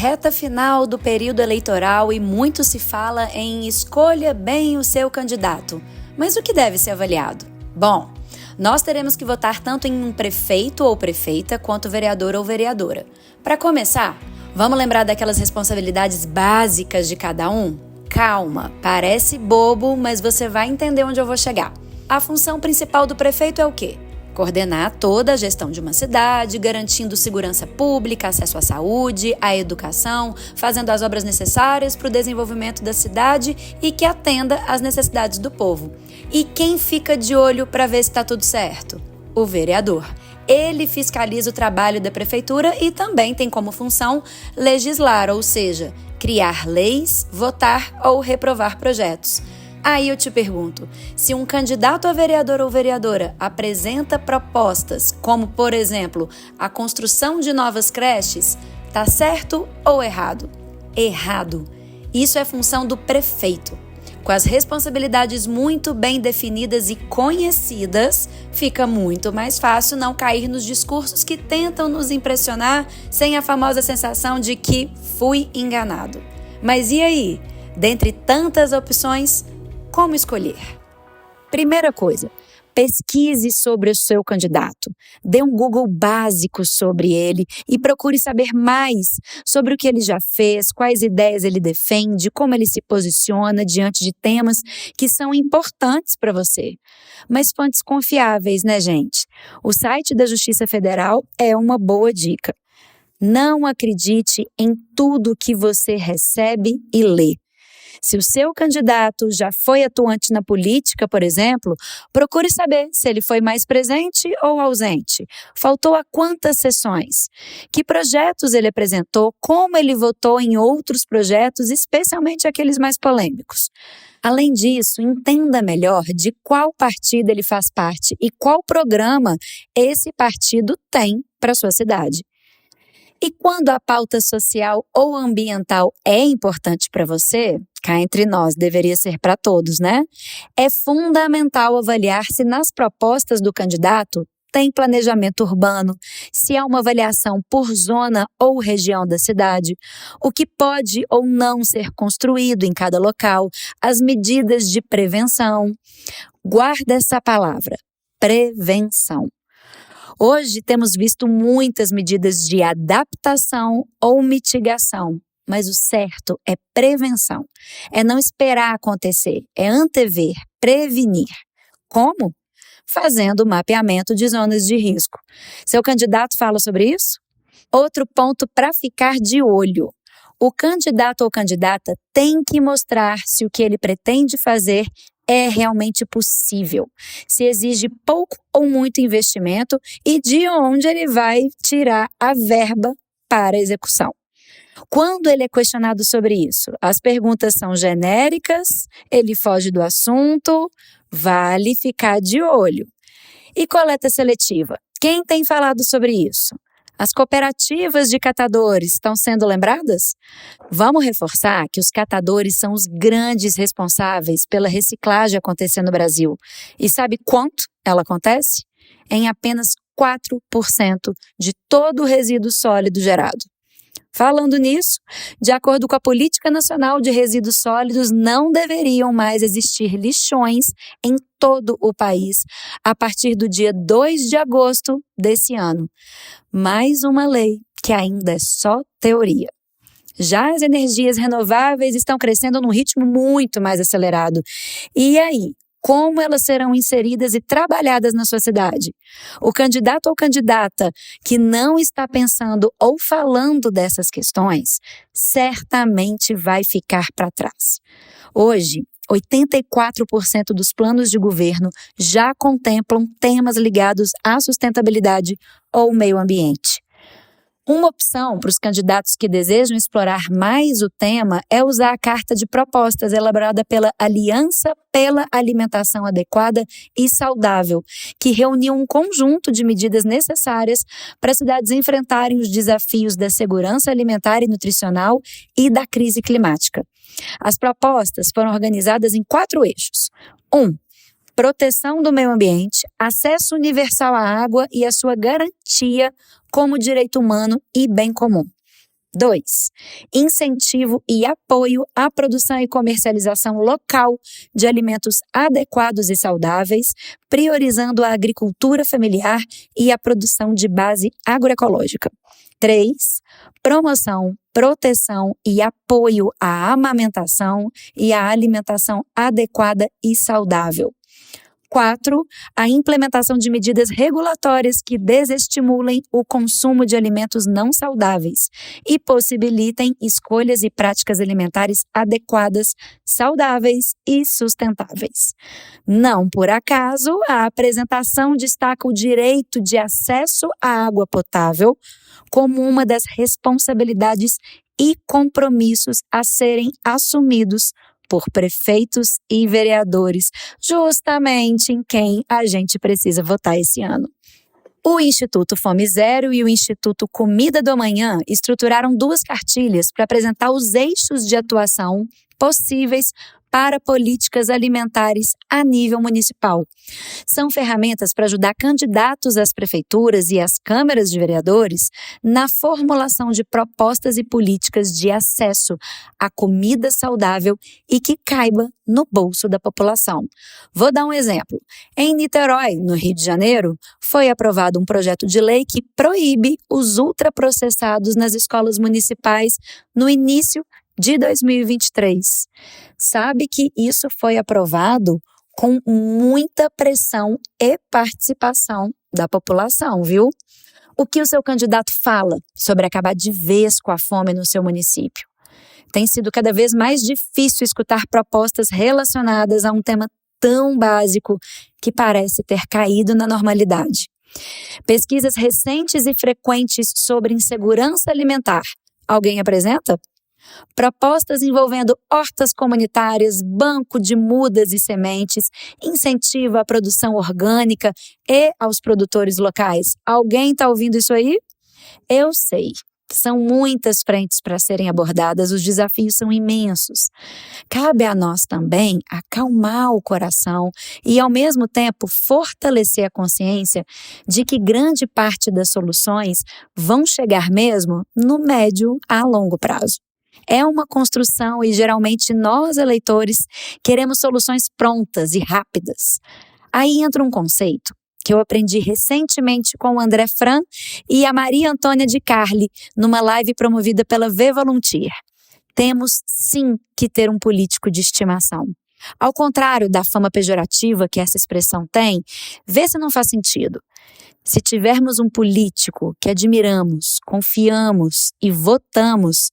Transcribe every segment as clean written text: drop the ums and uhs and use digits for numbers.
Reta final do período eleitoral e muito se fala em escolha bem o seu candidato. Mas o que deve ser avaliado? Bom, nós teremos que votar tanto em um prefeito ou prefeita quanto vereador ou vereadora. Para começar, vamos lembrar daquelas responsabilidades básicas de cada um? Calma, parece bobo, mas você vai entender onde eu vou chegar. A função principal do prefeito é o quê? Coordenar toda a gestão de uma cidade, garantindo segurança pública, acesso à saúde, à educação, fazendo as obras necessárias para o desenvolvimento da cidade e que atenda às necessidades do povo. E quem fica de olho para ver se está tudo certo? O vereador. Ele fiscaliza o trabalho da prefeitura e também tem como função legislar, ou seja, criar leis, votar ou reprovar projetos. Aí eu te pergunto, se um candidato a vereador ou vereadora apresenta propostas, como, por exemplo, a construção de novas creches, tá certo ou errado? Errado. Isso é função do prefeito. Com as responsabilidades muito bem definidas e conhecidas, fica muito mais fácil não cair nos discursos que tentam nos impressionar sem a famosa sensação de que fui enganado. Mas e aí? Dentre tantas opções, como escolher? Primeira coisa, pesquise sobre o seu candidato. Dê um Google básico sobre ele e procure saber mais sobre o que ele já fez, quais ideias ele defende, como ele se posiciona diante de temas que são importantes para você. Mas fontes confiáveis, né, gente? O site da Justiça Federal é uma boa dica. Não acredite em tudo que você recebe e lê. Se o seu candidato já foi atuante na política, por exemplo, procure saber se ele foi mais presente ou ausente. Faltou a quantas sessões? Que projetos ele apresentou? Como ele votou em outros projetos, especialmente aqueles mais polêmicos? Além disso, entenda melhor de qual partido ele faz parte e qual programa esse partido tem para a sua cidade. E quando a pauta social ou ambiental é importante para você, cá entre nós, deveria ser para todos, né? É fundamental avaliar se nas propostas do candidato tem planejamento urbano, se há uma avaliação por zona ou região da cidade, o que pode ou não ser construído em cada local, as medidas de prevenção. Guarda essa palavra, prevenção. Hoje temos visto muitas medidas de adaptação ou mitigação, mas o certo é prevenção. É não esperar acontecer, é antever, prevenir. Como? Fazendo mapeamento de zonas de risco. Seu candidato fala sobre isso? Outro ponto para ficar de olho. O candidato ou candidata tem que mostrar se o que ele pretende fazer é realmente possível, se exige pouco ou muito investimento e de onde ele vai tirar a verba para a execução. Quando ele é questionado sobre isso, as perguntas são genéricas, ele foge do assunto, vale ficar de olho. E coleta seletiva? Quem tem falado sobre isso? As cooperativas de catadores estão sendo lembradas? Vamos reforçar que os catadores são os grandes responsáveis pela reciclagem acontecer no Brasil. E sabe quanto ela acontece? Em apenas 4% de todo o resíduo sólido gerado. Falando nisso, de acordo com a Política Nacional de Resíduos Sólidos, não deveriam mais existir lixões em todo o país a partir do dia 2 de agosto desse ano. Mais uma lei que ainda é só teoria. Já as energias renováveis estão crescendo num ritmo muito mais acelerado. E aí? Como elas serão inseridas e trabalhadas na sua cidade? O candidato ou candidata que não está pensando ou falando dessas questões, certamente vai ficar para trás. Hoje, 84% dos planos de governo já contemplam temas ligados à sustentabilidade ou meio ambiente. Uma opção para os candidatos que desejam explorar mais o tema é usar a carta de propostas elaborada pela Aliança pela Alimentação Adequada e Saudável, que reuniu um conjunto de medidas necessárias para as cidades enfrentarem os desafios da segurança alimentar e nutricional e da crise climática. As propostas foram organizadas em 4 eixos. 1. Proteção do meio ambiente, acesso universal à água e a sua garantia como direito humano e bem comum. 2. Incentivo e apoio à produção e comercialização local de alimentos adequados e saudáveis, priorizando a agricultura familiar e a produção de base agroecológica. 3. Promoção, proteção e apoio à amamentação e à alimentação adequada e saudável. 4. A implementação de medidas regulatórias que desestimulem o consumo de alimentos não saudáveis e possibilitem escolhas e práticas alimentares adequadas, saudáveis e sustentáveis. Não por acaso, a apresentação destaca o direito de acesso à água potável como uma das responsabilidades e compromissos a serem assumidos por prefeitos e vereadores, justamente em quem a gente precisa votar esse ano. O Instituto Fome Zero e o Instituto Comida do Amanhã estruturaram 2 cartilhas para apresentar os eixos de atuação possíveis para políticas alimentares a nível municipal. São ferramentas para ajudar candidatos às prefeituras e às câmaras de vereadores na formulação de propostas e políticas de acesso à comida saudável e que caiba no bolso da população. Vou dar um exemplo. Em Niterói, no Rio de Janeiro, foi aprovado um projeto de lei que proíbe os ultraprocessados nas escolas municipais no início de 2023. Sabe que isso foi aprovado com muita pressão e participação da população, viu? O que o seu candidato fala sobre acabar de vez com a fome no seu município? Tem sido cada vez mais difícil escutar propostas relacionadas a um tema tão básico que parece ter caído na normalidade. Pesquisas recentes e frequentes sobre insegurança alimentar. Alguém apresenta? Propostas envolvendo hortas comunitárias, banco de mudas e sementes, incentivo à produção orgânica e aos produtores locais. Alguém está ouvindo isso aí? Eu sei. São muitas frentes para serem abordadas, os desafios são imensos. Cabe a nós também acalmar o coração e, ao mesmo tempo, fortalecer a consciência de que grande parte das soluções vão chegar mesmo no médio a longo prazo. É uma construção e, geralmente, nós, eleitores, queremos soluções prontas e rápidas. Aí entra um conceito que eu aprendi recentemente com o André Fran e a Maria Antônia de Carli, numa live promovida pela V Volunteer. Temos, sim, que ter um político de estimação. Ao contrário da fama pejorativa que essa expressão tem, vê se não faz sentido. Se tivermos um político que admiramos, confiamos e votamos,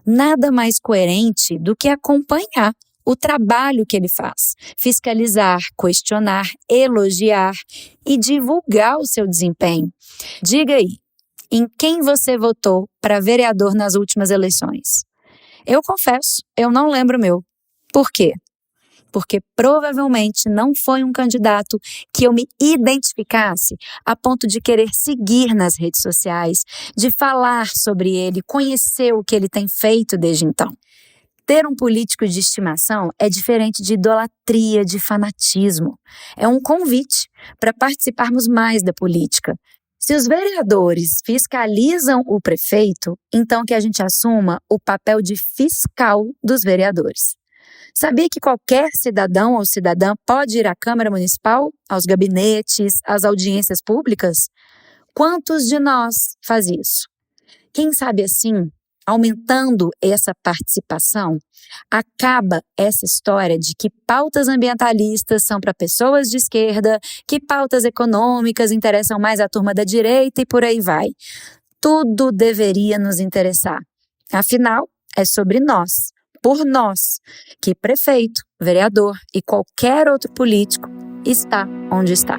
nada mais coerente do que acompanhar o trabalho que ele faz, fiscalizar, questionar, elogiar e divulgar o seu desempenho. Diga aí, em quem você votou para vereador nas últimas eleições? Eu confesso, eu não lembro o meu. Por quê? Porque provavelmente não foi um candidato que eu me identificasse a ponto de querer seguir nas redes sociais, de falar sobre ele, conhecer o que ele tem feito desde então. Ter um político de estimação é diferente de idolatria, de fanatismo. É um convite para participarmos mais da política. Se os vereadores fiscalizam o prefeito, então que a gente assuma o papel de fiscal dos vereadores. Sabia que qualquer cidadão ou cidadã pode ir à Câmara Municipal, aos gabinetes, às audiências públicas? Quantos de nós faz isso? Quem sabe assim, aumentando essa participação, acaba essa história de que pautas ambientalistas são para pessoas de esquerda, que pautas econômicas interessam mais a turma da direita e por aí vai. Tudo deveria nos interessar. Afinal, é sobre nós, por nós, que prefeito, vereador e qualquer outro político está onde está.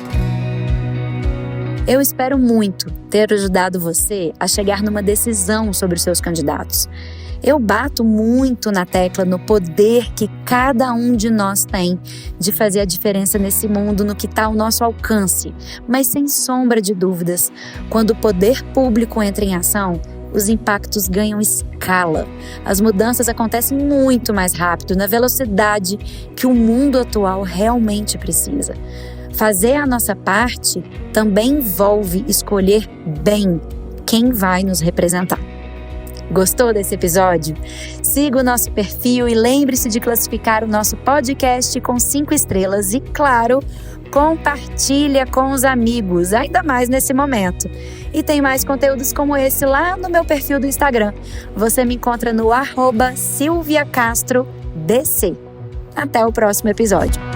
Eu espero muito ter ajudado você a chegar numa decisão sobre os seus candidatos. Eu bato muito na tecla no poder que cada um de nós tem de fazer a diferença nesse mundo, no que está ao nosso alcance. Mas sem sombra de dúvidas, quando o poder público entra em ação, os impactos ganham escala. As mudanças acontecem muito mais rápido, na velocidade que o mundo atual realmente precisa. Fazer a nossa parte também envolve escolher bem quem vai nos representar. Gostou desse episódio? Siga o nosso perfil e lembre-se de classificar o nosso podcast com 5 estrelas e, claro, compartilha com os amigos, ainda mais nesse momento. E tem mais conteúdos como esse lá no meu perfil do Instagram. Você me encontra no @SilviaCastroDC. Até o próximo episódio.